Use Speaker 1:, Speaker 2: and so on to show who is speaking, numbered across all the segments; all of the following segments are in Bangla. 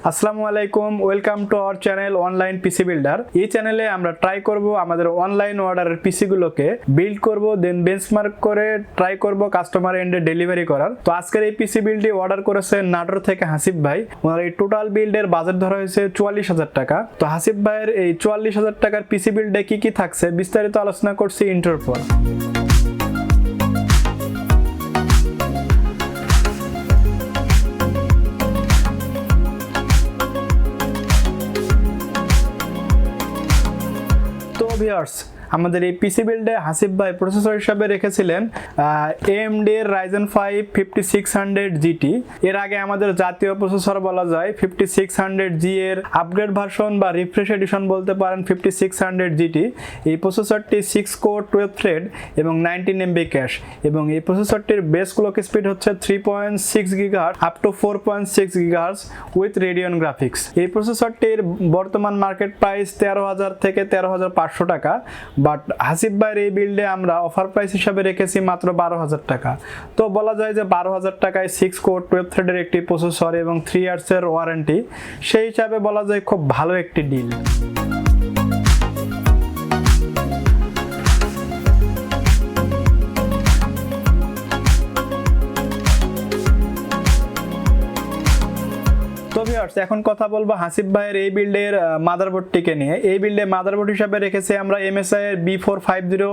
Speaker 1: আসসালামু আলাইকুম, welcome to our channel online PC builder. এই চ্যানেলে আমরা ট্রাই করব আমাদের অনলাইন অর্ডারের পিসিগুলোকে বিল্ড করব, দেন বেঞ্চমার্ক করে ট্রাই করব কাস্টমার এন্ডে ডেলিভারি করার। তো আজকের এই পিসি বিল্ডটি অর্ডার করেছেন নাটোর থেকে হাসিব ভাই। ওনার এই টোটাল বিল্ডের বাজেট ধরা হয়েছে 44,000 টাকা। তো হাসিব ভাইয়ের এই 44,000 টাকার পিসি বিল্ডে কি কি থাকছে বিস্তারিত আলোচনা করছি ইন্ট্রোর পর। ভিউয়ার্স, আমাদের এই পিসি বিল্ডে হাসিব ভাই প্রসেসর হিসাবে রেখেছিলেন AMD এর Ryzen 5 5600 GT। এর আগে আমাদের জাতীয় প্রসেসর বলা যায় 5600G এর আপগ্রেড ভার্সন বা রিফ্রেশ এডিশন বলতে পারেন 5600 GT। এই প্রসেসরটি 6 কোর 12 থ্রেড এবং 19 MB ক্যাশ, এবং এই প্রসেসরটির বেস ক্লক স্পিড হচ্ছে 3.6 GHz up to 4.6 GHz with Radeon graphics. এই প্রসেসরটির বর্তমান মার্কেট প্রাইস 13,000 থেকে 13,500 টাকা, বাট হাসিব ভাইয়ের এই বিল্ডে আমরা অফার প্রাইস হিসাবে রেখেছি মাত্র 12,000 টাকা। তো বলা যায় যে 12,000 টাকায় 6 কোর 12 থ্রেডের একটি প্রসেসর এবং 3 ইয়ার্সের ওয়ারেন্টি, সেই হিসাবে বলা যায় খুব ভালো একটি ডিল। তো ভিউয়ার্স, এখন কথা বলবো হাসিব ভাইয়ের এই বিল্ডের মাদারবোর্ডটিকে নিয়ে। এই বিল্ডে মাদারবোর্ড হিসাবে রেখেছি আমরা MSI এর B450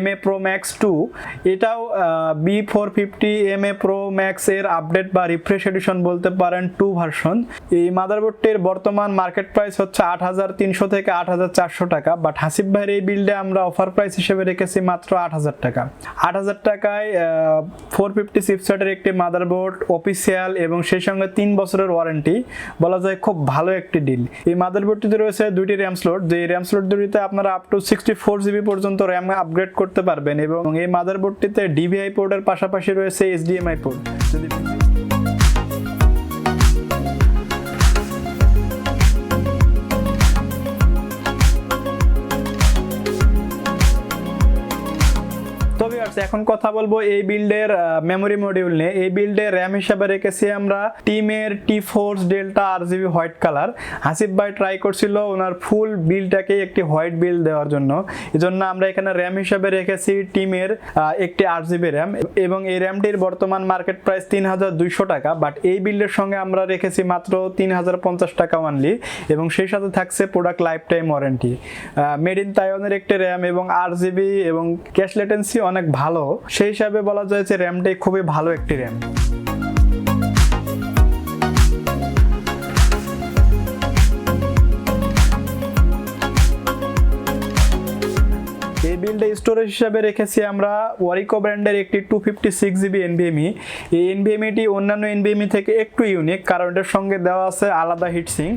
Speaker 1: MA Pro Max 2। এটাও B450 MA Pro Max এর আপডেট বা রিফ্রেশ এডিশন বলতে পারেন 2 ভার্সন। এই মাদারবোর্ডটির বর্তমান মার্কেট প্রাইস হচ্ছে 8,300 থেকে 8,400 টাকা, বাট হাসিব ভাইয়ের এই বিল্ডে আমরা অফার প্রাইস হিসেবে রেখেছি মাত্র 8,000 টাকা। 8,000 টাকায় 450 চিপসেটের একটি মাদারবোর্ড অফিসিয়াল এবং সেই সঙ্গে 3 বছরের ওয়ারেন্টি, বলা যায় খুব ভালো একটি ডিল। এই মাদারবোর্ডটিতে রয়েছে দুইটি র্যাম স্লট, যে র্যাম স্লট দুটিতে আপনারা আপ টু 64 GB পর্যন্ত র্যাম আপগ্রেড করতে পারবেন, এবং এই মাদারবোর্ডটিতে DVI পোর্টের পাশাপাশি রয়েছে HDMI পোর্ট। এখন কথা বলবো এই বিল্ডের মেমোরি মডিউল নিয়ে। এই বিল্ডে র্যাম হিসাবে রেখেছি আমরা টিমের T-Force Delta RGB white colour. Hasib ভাই ট্রাই করছিল ওনার ফুল বিল্ডটাকে একটি হোয়াইট বিল্ড দেওয়ার জন্য, এজন্য আমরা এখানে র্যাম হিসাবে রেখেছি টিমের একটি 8GB র্যাম, এবং এই র্যামটির বর্তমান মার্কেট প্রাইস 3,200 টাকা, বাট এই বিল্ডের সঙ্গে আমরা রেখেছি মাত্র 3,050 টাকা অনলি, এবং সেই সাথে থাকছে product life time warranty. Made in তাইওয়ানের একটি র্যাম এবং RGB এবং ক্যাশ লেটেন্সি অনেক ভালো, সেই হিসাবে বলা যায় যে র্যামটাই খুবই ভালো একটি র্যাম। এই বিল্ডে স্টোরেজ হিসাবে রেখেছি আমরা ওয়ারিকো ব্র্যান্ডের একটি 256GB NVMe। এই NVMeটি অন্যান্য NVMe থেকে একটু ইউনিক, কারণ এটার সঙ্গে দেওয়া আছে আলাদা হিটসিঙ্ক।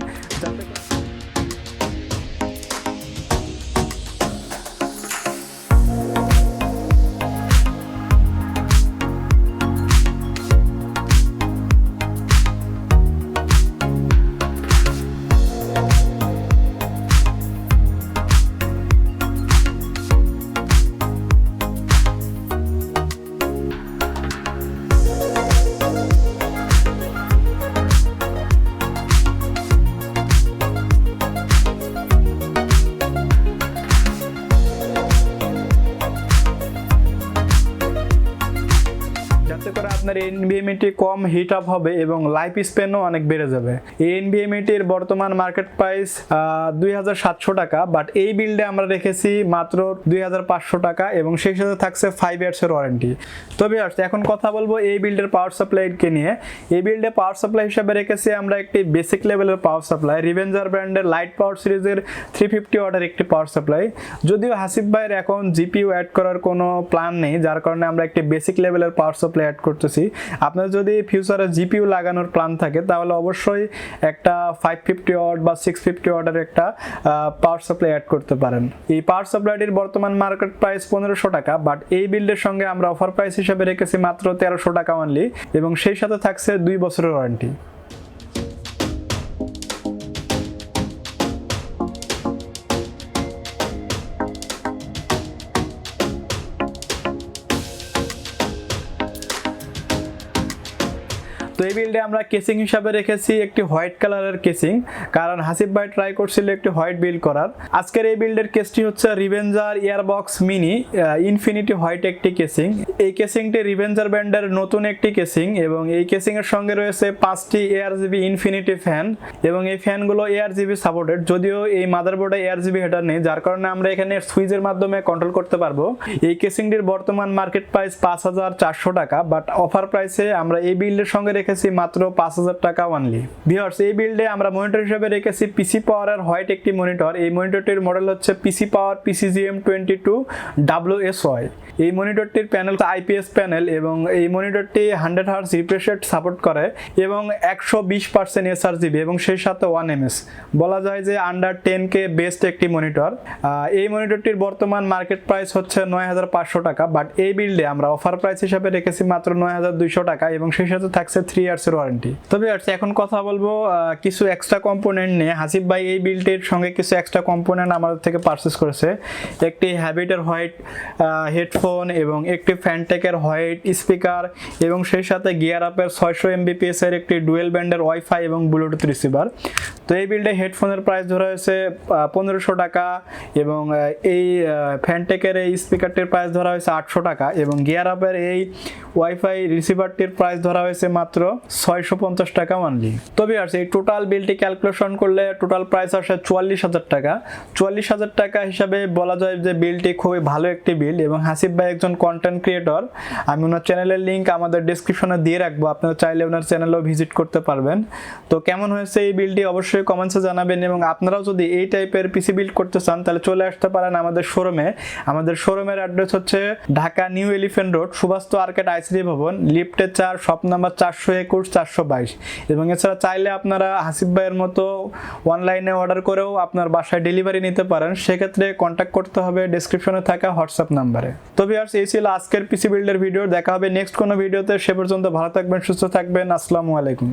Speaker 1: আপনার NVMeটি কম হিট আপ হবে এবং লাইফ স্প্যানও অনেক বেড়ে যাবে। এই NVMeটির বর্তমান মার্কেট প্রাইস 2,700 টাকা, বাট এই বিল্ডে আমরা রেখেছি মাত্র 2,500 টাকা, এবং সেই সাথে থাকছে 5 ইয়ার্সের ওয়ারেন্টি। তবে এখন কথা বলবো এই বিল্ডের পাওয়ার সাপ্লাইকে নিয়ে। এই বিল্ডে পাওয়ার সাপ্লাই হিসাবে রেখেছি আমরা একটি বেসিক লেভেলের পাওয়ার সাপ্লাই, রিভেঞ্জার ব্র্যান্ডের লাইট পাওয়ার সিরিজের 350 ওয়াটের একটি পাওয়ার সাপ্লাই। যদিও হাসিব ভাইয়ের এখন GPU অ্যাড করার কোনো প্ল্যান নেই, যার কারণে আমরা একটি বেসিক লেভেলের পাওয়ার সাপ্লাই অ্যাড করতেছি। আপনার যদি ফিউচারে GPU লাগানোর প্ল্যান থাকে তাহলে অবশ্যই একটা 550 ওয়াট বা 650 ওয়াটের একটা পাওয়ার সাপ্লাই অ্যাড করতে পারেন। এই পাওয়ার সাপ্লাইটির বর্তমান মার্কেট প্রাইস 1,500 টাকা, বাট এই বিল্ডের সঙ্গে আমরা অফার প্রাইস হিসেবে রেখেছি মাত্র 1,300 টাকা অনলি, এবং সেই সাথে থাকছে 2 বছরের ওয়ারেন্টি। তো এই বিল্ডে আমরা কেসিং হিসাবে রেখেছি একটি হোয়াইট কালারের কেসিং, কারণ হাসিব ভাই ট্রাই করছিল একটি হোয়াইট বিল্ড করার। আজকের এই বিল্ডের কেসটি হচ্ছে রিভেঞ্জার ইয়ারবক্স মিনি ইনফিনিটি হোয়াইট একটি কেসিং। এই কেসিংটি রিভেঞ্জার ব্র্যান্ডের নতুন একটি কেসিং এবং এই কেসিং এর সঙ্গে রয়েছে 5টি ARGB ইনফিনিটি ফ্যান এবং এই ফ্যানগুলো ARGB সাপোর্টেড, যদিও এই মাদারবোর্ডে ARGB হেডার নেই, যার কারণে আমরা এখানে সুইচের মাধ্যমে কন্ট্রোল করতে পারবো। এই কেসিংটির বর্তমান মার্কেট প্রাইস 5,400 টাকা, বাট অফার প্রাইসে আমরা এই বিল্ডের সঙ্গে রেখেছি মাত্র 5,000 টাকা অনলি। ভিউয়ার্স, এই বিল্ডে আমরা মনিটর হিসেবে রেখেছি পিসি পাওয়ারের হোয়াইট একটি মনিটর। এই মনিটরটির মডেল হচ্ছে পিসি পাওয়ার PCGM22 WSY। এই মনিটরটির প্যানেল IPS প্যানেল এবং এই মনিটরটি 100 Hz রিফ্রেশ রেট সাপোর্ট করে এবং 120% sRGB এবং সেই সাথে 1 ms। বলা যায় যে আন্ডার 10K বেস্ট একটি মনিটর। এই মনিটরটির বর্তমান মার্কেট প্রাইস হচ্ছে 9,500 টাকা, বাট এই বিল্ডে আমরা অফার প্রাইস হিসাবে রেখেছি মাত্র 9,200 টাকা এবং সেই সাথে থাকছে 3 ইয়ার্স এর ওয়ারেন্টি। তবে এখন কথা বলবো কিছু এক্সট্রা কম্পোনেন্ট নিয়ে। হাসিব ভাই এই বিল্ডের সঙ্গে কিছু এক্সট্রা কম্পোনেন্ট আমাদের থেকে পারচেজ করেছে। একটি হ্যাবিটের হোয়াইট হেডফোন এবং একটি ফ্যানটেকের হোয়াইট স্পিকার এবং সেই সাথে গিয়ার আপের 600 Mbps এর একটি ডুয়েল ব্যান্ডের ওয়াইফাই এবং ব্লুটুথ রিসিভার। তো এই বিল্ডে হেডফোনের প্রাইস ধরা হয়েছে 1,500 টাকা এবং এই ফ্যানটেকের এই স্পিকারটির প্রাইস ধরা হয়েছে 800 টাকা এবং গিয়ার আপের এই ওয়াইফাই রিসিভারটির প্রাইস ধরা হয়েছে মাত্র 650 টাকা অনলি। তবে এই টোটাল বিলটি ক্যালকুলেশন করলে টোটাল প্রাইস আসে 44,000 টাকা। 44,000 টাকা হিসাবে বলা যায় যে বিলটি খুবই ভালো একটি বিল এবং হাসিব ভাই একজন কন্টেন্ট ক্রিয়েটর। আমি ওনার চ্যানেলের লিঙ্ক আমাদের ডেসক্রিপশনে দিয়ে রাখবো, আপনারা চাইলে ওনার চ্যানেলেও ভিজিট করতে পারবেন। তো কেমন হয়েছে এই বিলটি অবশ্যই কমেন্টসে জানাবেন এবং আপনারাও যদি এই টাইপের পিসি বিল্ড করতে চান তাহলে চলে আসতে পারেন আমাদের শোরুমে। আমাদের শোরুমের অ্যাড্রেস হচ্ছে Dhaka new elephant road, Subhash arcade ICD Bhaban, লিফটে 4, শপ নাম্বার 421 422। এবং এছাড়া চাইলে আপনারা হাসিব ভাইয়ের মতো অনলাইনে অর্ডার করেও আপনার বাসায় ডেলিভারি নিতে পারেন, সেক্ষেত্রে কন্ট্যাক্ট করতে হবে ডেসক্রিপশনে থাকা হোয়াটসঅ্যাপ নাম্বারে। তো ভিউয়ার্স, এই ছিল আজকের পিসি বিল্ডের ভিডিও। দেখা হবে নেক্সট কোনো ভিডিওতে। সে পর্যন্ত ভালো থাকবেন, সুস্থ থাকবেন। আসসালামু আলাইকুম।